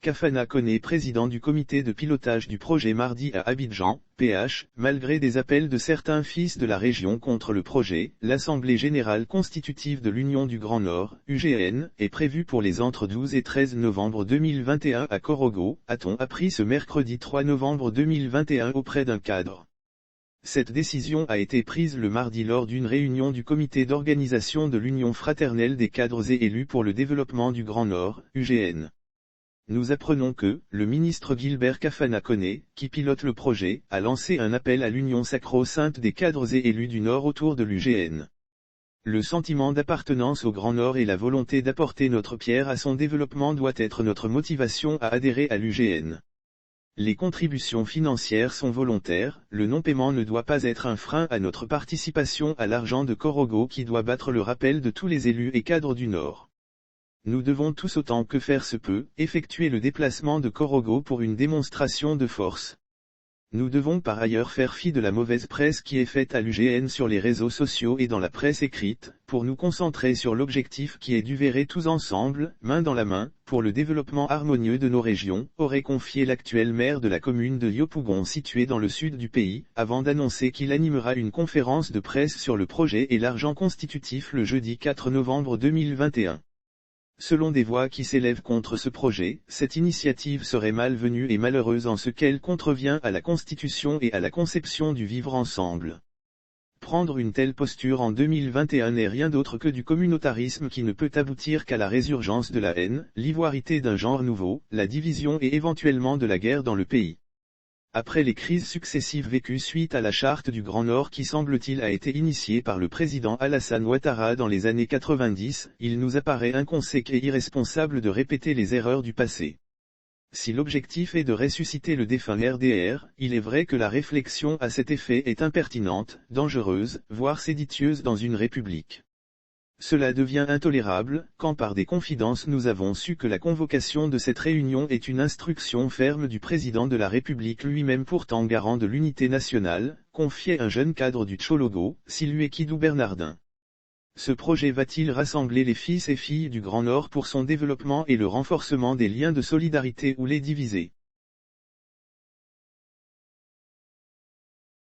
Kafana Koné, président du comité de pilotage du projet mardi à Abidjan, PH, malgré des appels de certains fils de la région contre le projet, l'Assemblée générale constitutive de l'Union du Grand Nord, UGN, est prévue pour les entre 12 et 13 novembre 2021 à Korogo, a-t-on appris ce mercredi 3 novembre 2021 auprès d'un cadre. Cette décision a été prise le mardi lors d'une réunion du comité d'organisation de l'Union fraternelle des cadres et élus pour le développement du Grand Nord, UGN. Nous apprenons que, le ministre Gilbert Kafana Koné, qui pilote le projet, a lancé un appel à l'union sacro-sainte des cadres et élus du Nord autour de l'UGN. Le sentiment d'appartenance au Grand Nord et la volonté d'apporter notre pierre à son développement doit être notre motivation à adhérer à l'UGN. Les contributions financières sont volontaires, le non-paiement ne doit pas être un frein à notre participation à l'argent de Korogo qui doit battre le rappel de tous les élus et cadres du Nord. Nous devons tous autant que faire se peut, effectuer le déplacement de Korogo pour une démonstration de force. Nous devons par ailleurs faire fi de la mauvaise presse qui est faite à l'UGN sur les réseaux sociaux et dans la presse écrite, pour nous concentrer sur l'objectif qui est d'œuvrer tous ensemble, main dans la main, pour le développement harmonieux de nos régions, aurait confié l'actuel maire de la commune de Yopougon située dans le sud du pays, avant d'annoncer qu'il animera une conférence de presse sur le projet et l'argent constitutif le jeudi 4 novembre 2021. Selon des voix qui s'élèvent contre ce projet, cette initiative serait malvenue et malheureuse en ce qu'elle contrevient à la Constitution et à la conception du vivre ensemble. Prendre une telle posture en 2021 n'est rien d'autre que du communautarisme qui ne peut aboutir qu'à la résurgence de la haine, l'ivoirité d'un genre nouveau, la division et éventuellement de la guerre dans le pays. Après les crises successives vécues suite à la charte du Grand Nord qui semble-t-il a été initiée par le président Alassane Ouattara dans les années 90, il nous apparaît inconséquent et irresponsable de répéter les erreurs du passé. Si l'objectif est de ressusciter le défunt RDR, il est vrai que la réflexion à cet effet est impertinente, dangereuse, voire séditieuse dans une république. Cela devient intolérable, quand par des confidences nous avons su que la convocation de cette réunion est une instruction ferme du président de la République lui-même pourtant garant de l'unité nationale, confiée à un jeune cadre du Tchologo, Silué Kidou Bernardin. Ce projet va-t-il rassembler les fils et filles du Grand Nord pour son développement et le renforcement des liens de solidarité ou les diviser ?